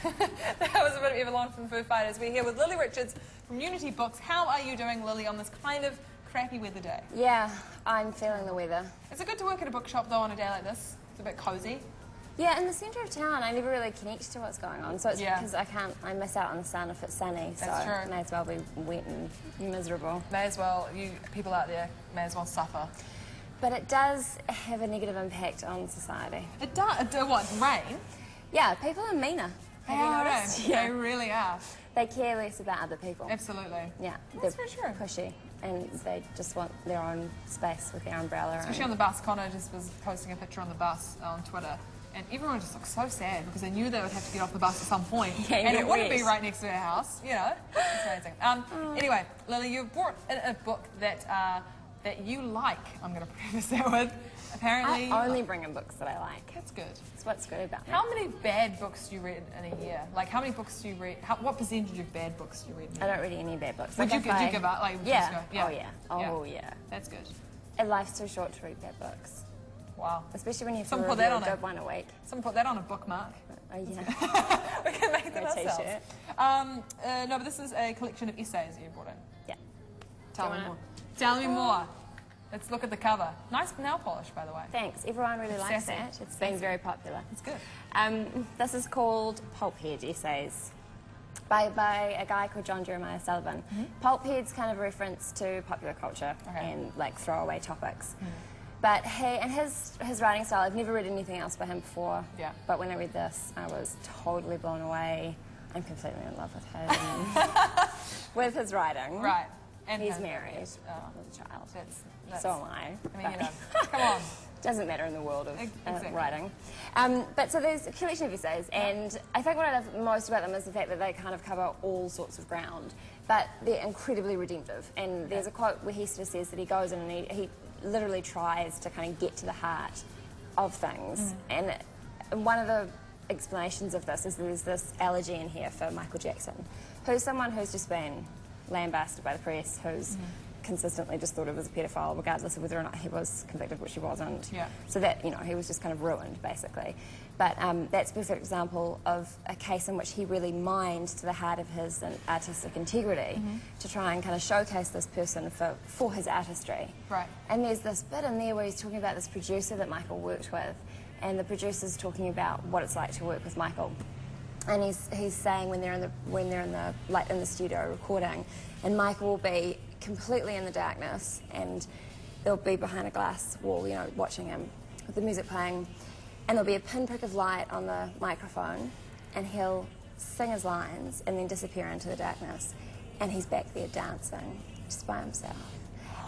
That was a bit of Everlong from Foo Fighters. We're here with Lily Richards from Unity Books. How are you doing, Lily, on this kind of crappy weather day? Yeah, I'm feeling the weather. Is it good to work at a bookshop, though, on a day like this? It's a bit cosy. Yeah, in the centre of town, I never really connect to what's going on. So it's because I miss out on the sun if it's sunny. That's true. May as well be wet and miserable. May as well, you people out there, may as well suffer. But it does have a negative impact on society. It does? What, rain? Yeah, people are meaner. Have you noticed? Yeah. They really are. They care less about other people. Absolutely. Yeah, that's they're for sure. Pushy, and they just want their own space with their umbrella. Especially on the bus. Connor just was posting a picture on the bus on Twitter, and everyone just looked so sad because they knew they would have to get off the bus at some point, yeah, and it wouldn't be right next to their house, you know. It's amazing. Anyway, Lily, you've brought in a book that that you like. I'm going to preface that with. Apparently, I only bring in books that I like. That's good. That's what's good about me. How many bad books do you read in a year? Like, how many books do you read? What percentage of bad books do you read in a year? I don't read any bad books. Would you give up? Like, yeah. Yeah. Oh, yeah. Oh, yeah. That's good. And life's too short to read bad books. Wow. Especially when you have to review a good one a week. Someone put that on a bookmark. Oh, yeah. We can make them ourselves. T-shirt. No, but this is a collection of essays that you brought in. Yeah. Tell me more. Tell me more. Let's look at the cover. Nice nail polish, by the way. Thanks. Everyone really likes that. It's been very popular. It's good. This is called Pulphead Essays by a guy called John Jeremiah Sullivan. Pulphead's kind of a reference to popular culture and like throwaway topics. But his writing style, I've never read anything else by him before. Yeah. But when I read this, I was totally blown away. I'm completely in love with him. With his writing. Right. And he's married with a child. So am I. I mean, you know, come on. Doesn't matter in the world of writing. But so there's a collection of essays, and I think what I love most about them is the fact that they kind of cover all sorts of ground, but they're incredibly redemptive. And there's a quote where he sort of says that he goes in and he literally tries to kind of get to the heart of things. And one of the explanations of this is there's this elegy in here for Michael Jackson, who's someone who's just been lambasted by the press, who's consistently just thought of as a paedophile, regardless of whether or not he was convicted, which he wasn't. Yeah. So that, you know, he was just kind of ruined, basically. But that's a perfect example of a case in which he really mined to the heart of his artistic integrity to try and kind of showcase this person for his artistry. Right. And there's this bit in there where he's talking about this producer that Michael worked with, and the producer's talking about what it's like to work with Michael. And he's saying when they're in the studio recording, and Michael will be completely in the darkness, and they'll be behind a glass wall, you know, watching him with the music playing, and there'll be a pinprick of light on the microphone, and he'll sing his lines and then disappear into the darkness, and he's back there dancing just by himself.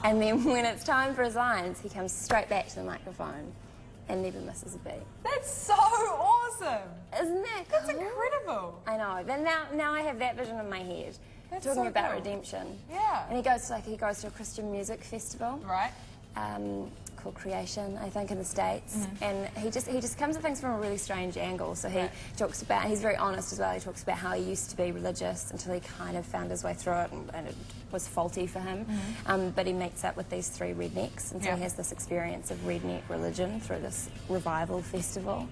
And then when it's time for his lines, he comes straight back to the microphone and never misses a beat. That's so awesome! Isn't that cool? That's incredible! I know. Then now I have that vision in my head. That's talking so about cool. Redemption. Yeah. And he goes to a Christian music festival. Right. Called Creation, I think, in the States. And he just comes at things from a really strange angle. So he talks about, he's very honest as well, he talks about how he used to be religious until he kind of found his way through it, and it was faulty for him. But he meets up with these three rednecks, and so he has this experience of redneck religion through this revival festival.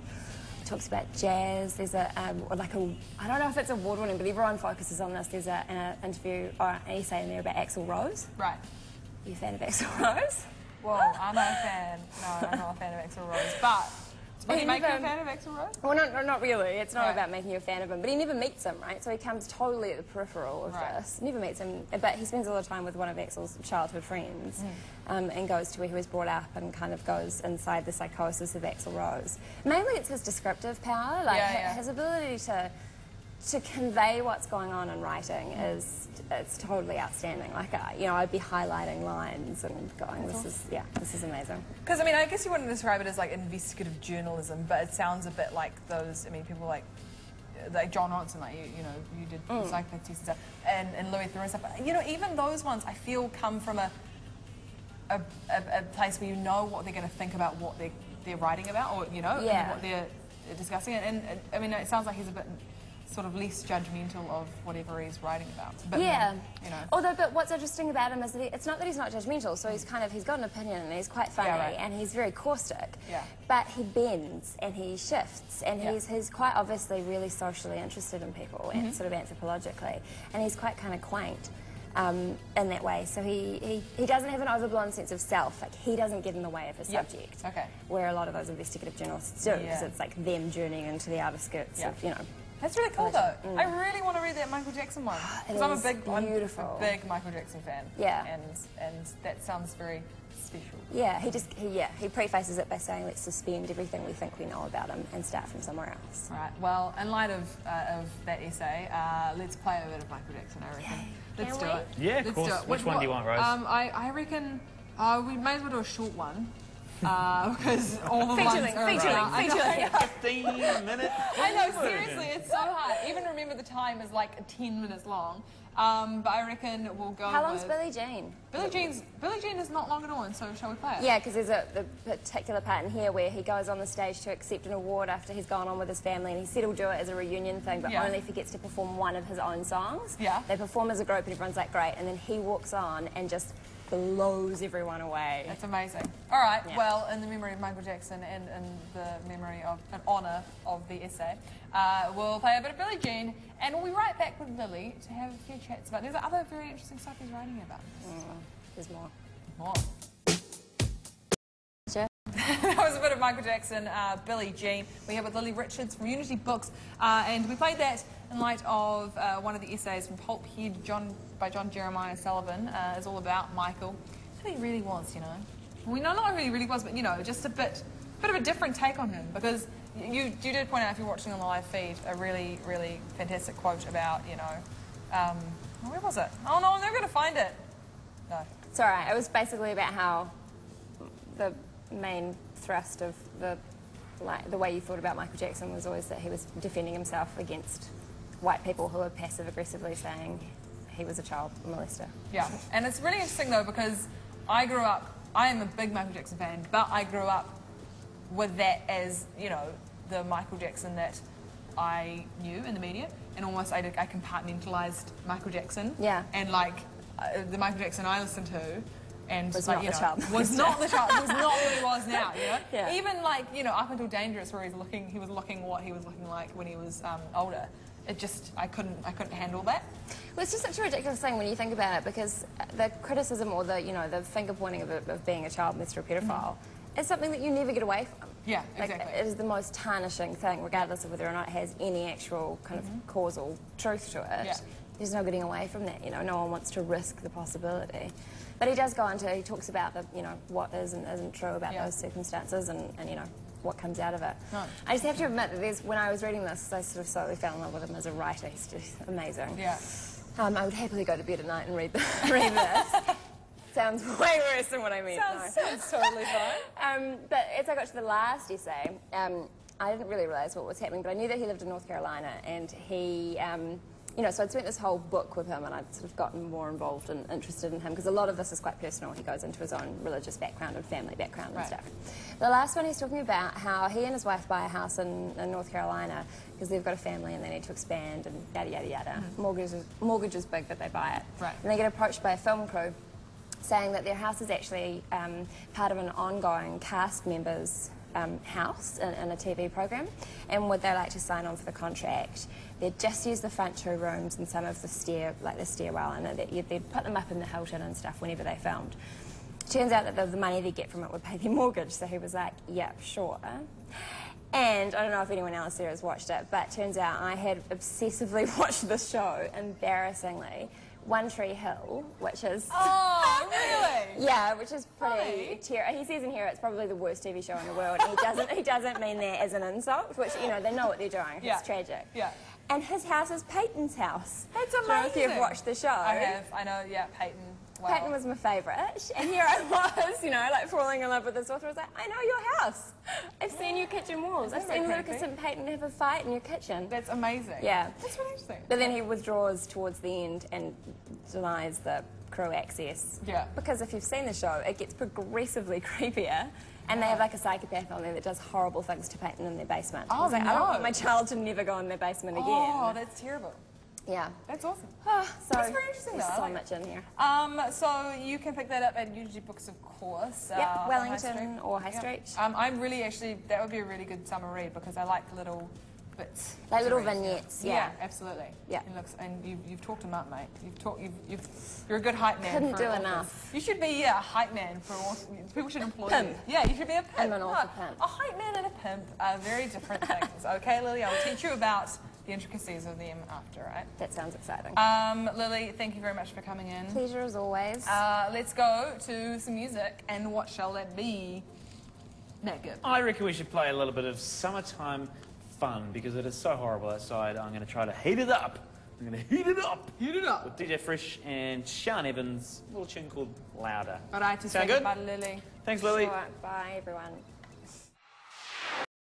He talks about jazz. There's I don't know if it's award-winning, but everyone focuses on this. There's an interview or an essay in there about Axl Rose. Right. Are you a fan of Axl Rose? Well, I'm not a fan. No, I'm not a fan of Axl Rose. But would you make you a fan of Axl Rose? Well, not really. It's not about making you a fan of him. But he never meets him, right? So he comes totally at the peripheral of this. Never meets him. But he spends a lot of time with one of Axl's childhood friends and goes to where he was brought up and kind of goes inside the psychosis of Axl Rose. Mainly it's his descriptive power. Like his ability to convey what's going on in writing it's totally outstanding. Like, you know, I'd be highlighting lines and going, this is amazing. Because, I mean, I guess you wouldn't describe it as, like, investigative journalism, but it sounds a bit like those, I mean, people like John Ronson, like, you know, you did psychopath tests and stuff, and Louis Theroux and stuff. But, you know, even those ones, I feel, come from a place where you know what they're going to think about what they're writing about, or, you know, and what they're discussing. And, I mean, it sounds like he's a bit sort of less judgmental of whatever he's writing about. But yeah. You know. Although, but what's interesting about him is that it's not that he's not judgmental, so he's got an opinion and he's quite funny and he's very caustic. Yeah. But he bends and he shifts and he's quite obviously really socially interested in people and sort of anthropologically, and he's quite kind of quaint. In that way, so he doesn't have an overblown sense of self. Like, he doesn't get in the way of his subject, where a lot of those investigative journalists do, because it's like them journeying into the outer skirts of, you know. That's really cool though. I really want to read that Michael Jackson one, because I'm a big Michael Jackson fan. Yeah, and that sounds very special. Yeah, he prefaces it by saying, let's suspend everything we think we know about him and start from somewhere else. Right. Well, in light of that essay, let's play a bit of Michael Jackson, I reckon. Let's do it. Yeah, of course. Which one do you want, Rose? I reckon we may as well do a short one. Because all the ones are featuring. 15 minutes. I know, seriously, it's so hard. Even remember the time is like 10 minutes long. But I reckon we'll go. How long's Billie Jean? Billie Jean is not long at all, and so shall we play it? Yeah, because there's a particular part in here where he goes on the stage to accept an award after he's gone on with his family, and he said he'll do it as a reunion thing, but only if he gets to perform one of his own songs. Yeah. They perform as a group, and everyone's like, great, and then he walks on and just blows everyone away. That's amazing. All right, well, in the memory of Michael Jackson and in the memory of an honour of the essay, we'll play a bit of Billie Jean, and we'll be right back with Lily to have a few chats about. There's other very interesting stuff he's writing about. There's more. That was a bit of Michael Jackson, Billie Jean. We're here with Lily Richards from Unity Books, and we played that in light of one of the essays from Pulphead by John Jeremiah Sullivan. Is all about Michael. Who he really was, you know. We know not who he really was, but you know, just a bit of a different take on him, because you did point out, if you're watching on the live feed, a really, really fantastic quote about, you know, where was it? Oh no, I'm never going to find it. No. It's all right. It was basically about how the main thrust of the way you thought about Michael Jackson was always that he was defending himself against white people who were passive-aggressively saying he was a child molester. Yeah, and it's really interesting though, because I am a big Michael Jackson fan, but I grew up with that as, you know, the Michael Jackson that I knew in the media, and almost I compartmentalised Michael Jackson. Yeah. And like the Michael Jackson I listened to, and was like, not you the know, child. was not the child. Was not who he was now. You know. Yeah. Even like, you know, up until Dangerous, where he was looking what he was looking like when he was older. It just, I couldn't handle that. Well, it's just such a ridiculous thing when you think about it, because the criticism or the, you know, the finger pointing of being a child molester or paedophile is something that you never get away from. Yeah, like, exactly. It is the most tarnishing thing, regardless of whether or not it has any actual kind of causal truth to it. Yeah. There's no getting away from that. You know, no one wants to risk the possibility. But he does go into, he talks about the, you know, what is and isn't true about those circumstances, and you know, what comes out of it. No. I just have to admit that when I was reading this, I sort of slowly fell in love with him as a writer. He's just amazing. Yeah. I would happily go to bed at night and read this. Sounds way worse than what I mean. Sounds totally fine. But as I got to the last essay, I didn't really realise what was happening, but I knew that he lived in North Carolina, and he, you know, so I'd spent this whole book with him, and I'd sort of gotten more involved and interested in him, because a lot of this is quite personal. He goes into his own religious background and family background and stuff. The last one, he's talking about how he and his wife buy a house in North Carolina because they've got a family and they need to expand and yada, yada, yada. Mortgage is big, but they buy it. Right. And they get approached by a film crew saying that their house is actually part of an ongoing cast member's house in a TV program, and would they like to sign on for the contract? They'd just use the front 2 rooms and some of the stairwell, and they'd put them up in the Hilton and stuff whenever they filmed. Turns out that the money they get from it would pay their mortgage, so he was like, yep, sure. And I don't know if anyone else there has watched it, but turns out I had obsessively watched this show, embarrassingly, One Tree Hill, which is... Oh, really? Yeah, which is pretty terrible. He says in here it's probably the worst TV show in the world, and he doesn't mean that as an insult, which, you know, they know what they're doing. Yeah. It's tragic. Yeah. And his house is Peyton's house. That's amazing. I don't know if you've watched the show. I have. I know, yeah, Peyton. Wow. Peyton was my favourite, and here I was, you know, like falling in love with this author. I was like, I know your house. I've seen your kitchen walls. I've seen Lucas and Peyton have a fight in your kitchen. That's amazing. Yeah. That's really interesting. But then he withdraws towards the end and denies the crew access. Yeah. Because if you've seen the show, it gets progressively creepier And they have like a psychopath on there that does horrible things to Peyton in their basement. Oh, I don't want my child to never go in their basement again. Oh, that's terrible. Yeah. That's awesome. So That's very interesting, there's though. so much in here. So you can pick that up at UG Books, of course. Yep, Wellington Wellington or High Street. I'm really actually, that would be a really good summer read because I like little bits. Like to little read. vignettes, Yeah, absolutely. Yeah. It looks, and you've talked him up, mate. You're a good hype man. Couldn't for do an author. enough. You should be a hype man for authors. People should employ Pimp. you. Yeah, you should be a pimp. I'm an author pimp. A hype man and a pimp are very different things. Okay, Lily, I'll teach you about the intricacies of them after, right? That sounds exciting. Lily, thank you very much for coming in. Pleasure as always. Let's go to some music, and what shall that be? Matt Gibb. I reckon we should play a little bit of summertime fun because it is so horrible outside. I'm going to try to heat it up. I'm going to heat it up. Heat it up. With DJ Fresh and Sean Evans' little tune called Louder. All right, to Sound say good? goodbye to Lily. Thanks, Lily. Sure. Bye, everyone.